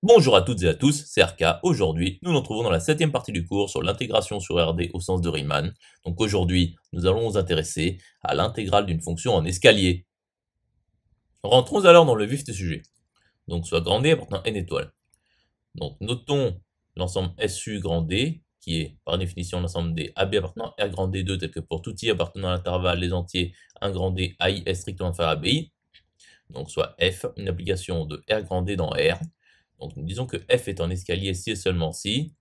Bonjour à toutes et à tous, c'est RK. Aujourd'hui, nous nous retrouvons dans la septième partie du cours sur l'intégration sur RD au sens de Riemann. Donc aujourd'hui, nous allons nous intéresser à l'intégrale d'une fonction en escalier. Rentrons alors dans le vif du sujet. Donc soit grand D appartenant à n étoiles. Donc notons l'ensemble SU grand D, qui est par définition l'ensemble des AB appartenant à R grand D2, tel que pour tout I appartenant à l'intervalle les entiers 1 grand D AI est strictement inférieur à BI. Donc soit F, une application de R grand D dans R. Donc nous disons que F est un escalier si et seulement si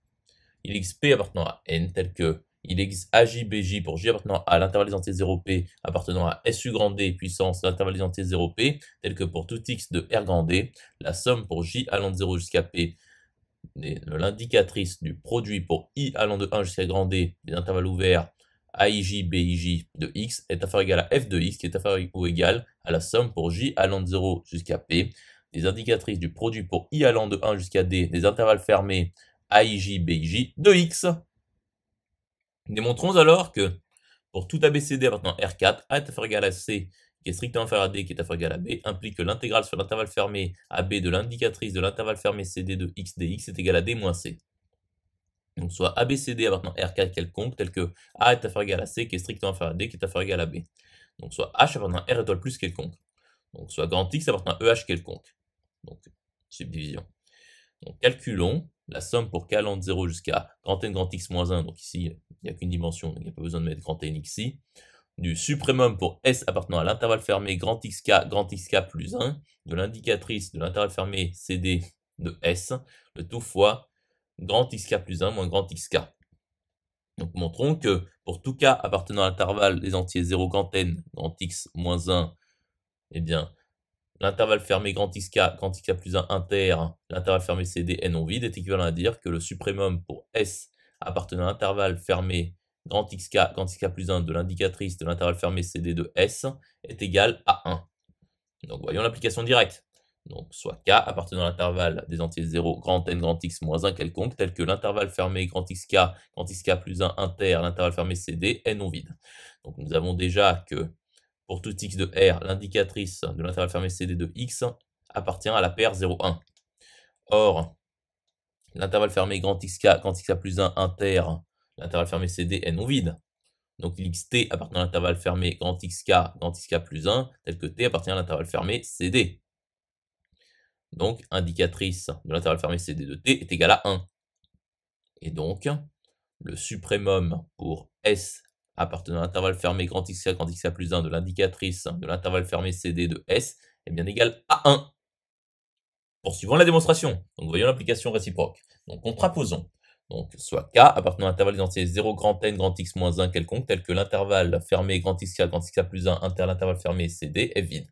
il existe P appartenant à N, tel que il existe AJ, BJ pour J appartenant à l'intervalle des entiers 0P appartenant à SU grand D puissance l'intervalle des entiers 0P, tel que pour tout X de R grand D, la somme pour J allant de 0 jusqu'à P de l'indicatrice du produit pour I allant de 1 jusqu'à grand D des intervalles ouverts AIJ, BIJ de X est inférieur ou égal à F de X qui est inférieur ou égal à la somme pour J allant de 0 jusqu'à P des indicatrices du produit pour I allant de 1 jusqu'à D des intervalles fermés AIJ, BIJ de X. Démontrons alors que pour tout ABCD appartenant à R4, A est inférieur ou égal à C qui est strictement inférieur à D qui est inférieur ou égal à B implique que l'intégrale sur l'intervalle fermé AB de l'indicatrice de l'intervalle fermé CD de X dx est égal à D moins C. Donc soit ABCD appartenant à R4 quelconque, tel que A est inférieur ou égal à C qui est strictement inférieur à D qui est inférieur ou égal à B. Donc soit H appartenant à R étoile plus quelconque. Donc soit grand X appartenant à EH quelconque. Donc subdivision. Donc calculons la somme pour k allant de 0 jusqu'à grand N grand X moins 1, donc ici il n'y a qu'une dimension, donc il n'y a pas besoin de mettre grand N ici, du suprêmum pour S appartenant à l'intervalle fermé grand XK plus 1, de l'indicatrice de l'intervalle fermé CD de S, le tout fois grand XK plus 1 moins grand XK. Donc montrons que pour tout K appartenant à l'intervalle des entiers 0 grand N grand X moins 1, eh bien l'intervalle fermé grand XK plus 1 inter, l'intervalle fermé CD est non vide est équivalent à dire que le suprêmum pour S appartenant à l'intervalle fermé grand XK plus 1 de l'indicatrice de l'intervalle fermé CD de S est égal à 1. Donc voyons l'application directe. Donc soit K appartenant à l'intervalle des entiers 0, grand N, grand X moins 1 quelconque, tel que l'intervalle fermé grand XK plus 1 inter, l'intervalle fermé CD est non vide. Donc nous avons déjà que pour tout X de R, l'indicatrice de l'intervalle fermé CD de X appartient à la paire 0, 1. Or, l'intervalle fermé grand XK plus 1 inter, l'intervalle fermé CD est non vide. Donc il xt appartient à l'intervalle fermé grand XK plus 1, tel que T appartient à l'intervalle fermé CD. Donc indicatrice de l'intervalle fermé CD de T est égale à 1. Et donc, le suprêmum pour S appartenant à l'intervalle fermé grand XK plus 1 de l'indicatrice de l'intervalle fermé CD de S est bien égal à 1. Poursuivons la démonstration. Donc voyons l'application réciproque. Donc contraposons. Donc soit K appartenant à l'intervalle des entiers 0 grand N grand X moins 1 quelconque, tel que l'intervalle fermé grand XK plus 1 inter l'intervalle fermé CD est vide.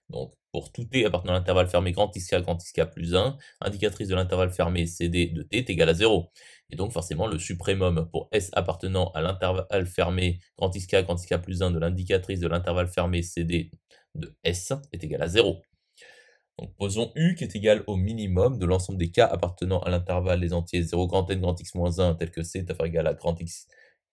Donc pour tout T appartenant à l'intervalle fermé grand XK plus 1, indicatrice de l'intervalle fermé CD de T est égale à 0. Et donc forcément le suprêmum pour S appartenant à l'intervalle fermé grand XK plus 1 de l'indicatrice de l'intervalle fermé CD de S est égal à 0. Donc posons U qui est égal au minimum de l'ensemble des cas appartenant à l'intervalle des entiers 0 grand N grand X moins 1 tel que C est inférieur ou égal à grand X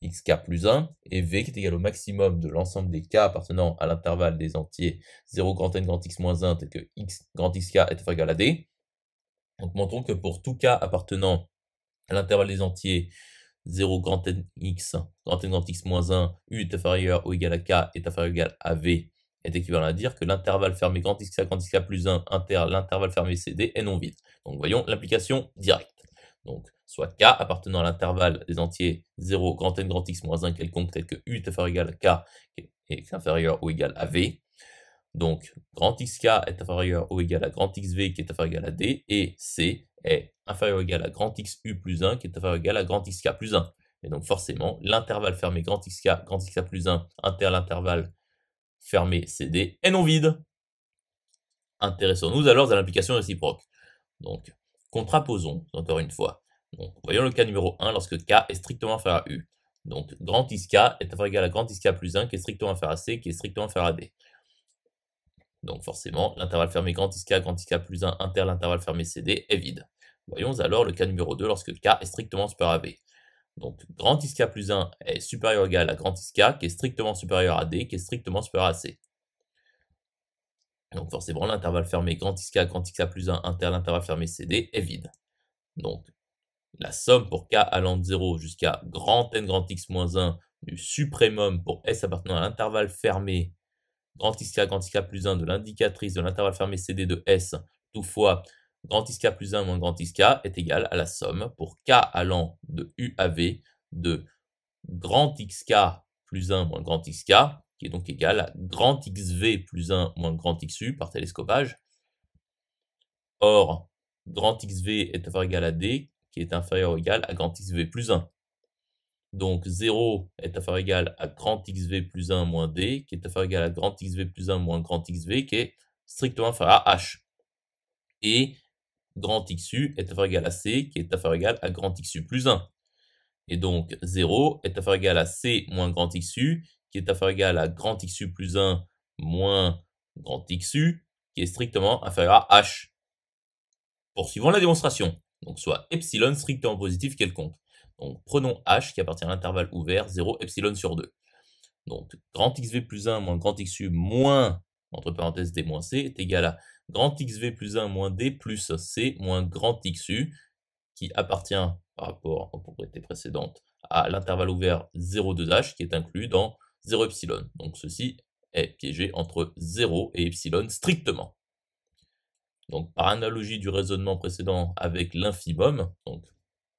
XK plus 1, et V qui est égal au maximum de l'ensemble des cas appartenant à l'intervalle des entiers 0 grand N grand X moins 1 tel que X grand XK est inférieur ou égal à D. Donc montrons que pour tout cas appartenant à l'intervalle des entiers 0 grand N grand X moins 1, U est inférieur ou égal à K est inférieur ou égal à V est équivalent à dire que l'intervalle fermé grand XK plus 1 inter l'intervalle fermé CD est non vide. Donc voyons l'application directe. Donc soit K appartenant à l'intervalle des entiers 0 grand N grand X moins 1 quelconque tel que U est inférieur ou égal à K est inférieur ou égal à V. Donc grand XK est inférieur ou égal à grand XV qui est inférieur ou égal à D, et C est inférieur ou égal à grand XU plus 1 qui est inférieur ou égal à grand XK plus 1. Et donc forcément, l'intervalle fermé grand XK plus 1 inter l'intervalle fermé CD est non vide. Intéressons-nous alors à l'implication réciproque. Donc contraposons encore une fois. Donc voyons le cas numéro 1 lorsque K est strictement inférieur à U. Donc grand XK est inférieur ou égal à grand XK plus 1 qui est strictement inférieur à C qui est strictement inférieur à D. Donc forcément, l'intervalle fermé grand XK plus 1 inter l'intervalle fermé CD est vide. Voyons alors le cas numéro 2 lorsque K est strictement supérieur à V. Donc grand XK plus 1 est supérieur ou égal à grand XK qui est strictement supérieur à D qui est strictement supérieur à C. Donc forcément, l'intervalle fermé grand xk plus 1 inter l'intervalle fermé CD est vide. Donc la somme pour k allant de 0 jusqu'à grand N grand X moins 1 du suprémum pour S appartenant à l'intervalle fermé grand xk plus 1 de l'indicatrice de l'intervalle fermé CD de S tout fois grand xk plus 1 moins grand xk est égal à la somme pour k allant de U à V de grand xk plus 1 moins grand xk, qui est donc égal à grand xv plus 1 moins grand xu par télescopage. Or, grand xv est inférieur ou égal à d, qui est inférieur ou égal à grand xv plus 1. Donc 0 est inférieur ou égal à grand xv plus 1 moins d, qui est inférieur ou égal à grand xv plus 1 moins grand xv, qui est strictement inférieur à h. Et grand xu est inférieur ou égal à c, qui est inférieur ou égal à grand xu plus 1. Et donc 0 est inférieur ou égal à c moins grand xu, qui est inférieur ou égal à grand xu plus 1 moins grand xu, qui est strictement inférieur à h. Poursuivons la démonstration. Donc soit epsilon strictement positif quelconque. Donc prenons h qui appartient à l'intervalle ouvert 0 epsilon sur 2. Donc grand xv plus 1 moins grand xu moins, entre parenthèses d moins c, est égal à grand xv plus 1 moins d plus c moins grand xu, qui appartient par rapport aux propriétés précédentes à l'intervalle ouvert 0,2h qui est inclus dans 0 epsilon. Donc ceci est piégé entre 0 et epsilon strictement. Donc par analogie du raisonnement précédent avec l'infimum, donc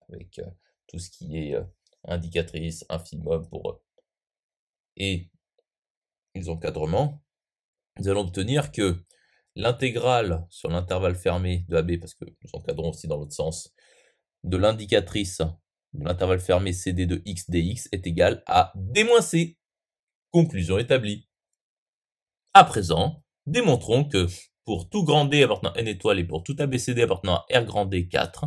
avec tout ce qui est indicatrice, infimum et les encadrements, nous allons obtenir que l'intégrale sur l'intervalle fermé de AB, parce que nous encadrons aussi dans l'autre sens, de l'indicatrice de l'intervalle fermé CD de x dx est égal à d-c. Conclusion établie. À présent, démontrons que pour tout grand D appartenant à n étoiles et pour tout ABCD appartenant à R grand D 4,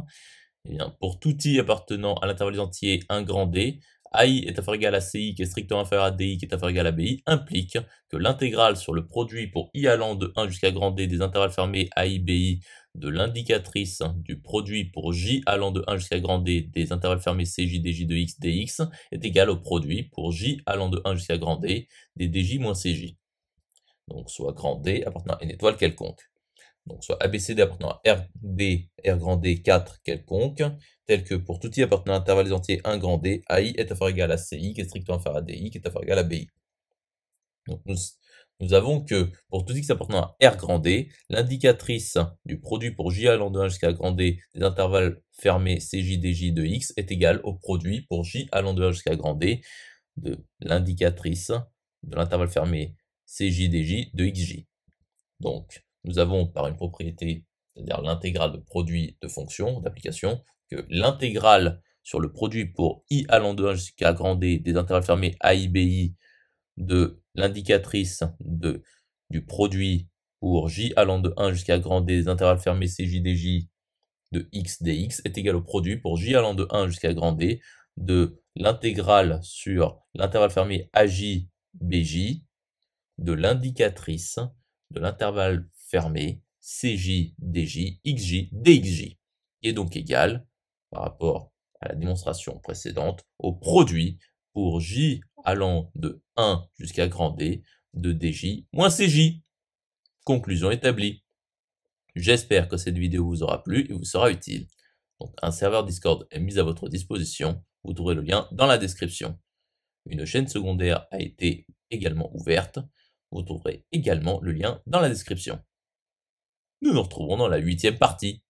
et bien, pour tout I appartenant à l'intervalle entier 1 grand D, AI est inférieur ou égal à CI qui est strictement inférieur à DI qui est inférieur ou égal à BI implique que l'intégrale sur le produit pour I allant de 1 jusqu'à grand D des intervalles fermés AI, BI de l'indicatrice du produit pour J allant de 1 jusqu'à grand D des intervalles fermés CJ, DJ de X, DX est égal au produit pour J allant de 1 jusqu'à grand D des DJ moins CJ. Donc soit grand D appartenant à n étoile quelconque. Donc soit ABCD appartenant à RD, R grand D 4 quelconque, tel que pour tout I appartenant à l'intervalle des entiers 1 grand D, AI est inférieur ou égal à CI, qui est strictement inférieur à DI, qui est inférieur ou égal à BI. Donc nous avons que pour tout X appartenant à R grand D, l'indicatrice du produit pour J allant de 1 jusqu'à grand D des intervalles fermés CJ, DJ de X est égale au produit pour J allant de 1 jusqu'à grand D de l'indicatrice de l'intervalle fermé CJ, DJ de XJ. Donc, nous avons par une propriété, c'est-à-dire l'intégrale de produit de fonction, d'application, que l'intégrale sur le produit pour I allant de 1 jusqu'à grand D des intervalles fermés AI, BI de l'indicatrice du produit pour J allant de 1 jusqu'à grand D des intervalles fermés CJ, DJ de X, DX est égal au produit pour J allant de 1 jusqu'à grand D de l'intégrale sur l'intervalle fermé AJ, BJ de l'indicatrice de l'intervalle fermé CJ, DJ, XJ, DXJ, qui est donc égal, par rapport à la démonstration précédente, au produit pour J allant de 1 jusqu'à grand D de DJ moins CJ. Conclusion établie. J'espère que cette vidéo vous aura plu et vous sera utile. Donc, un serveur Discord est mis à votre disposition, vous trouverez le lien dans la description. Une chaîne secondaire a été également ouverte, vous trouverez également le lien dans la description. Nous nous retrouvons dans la 8e partie.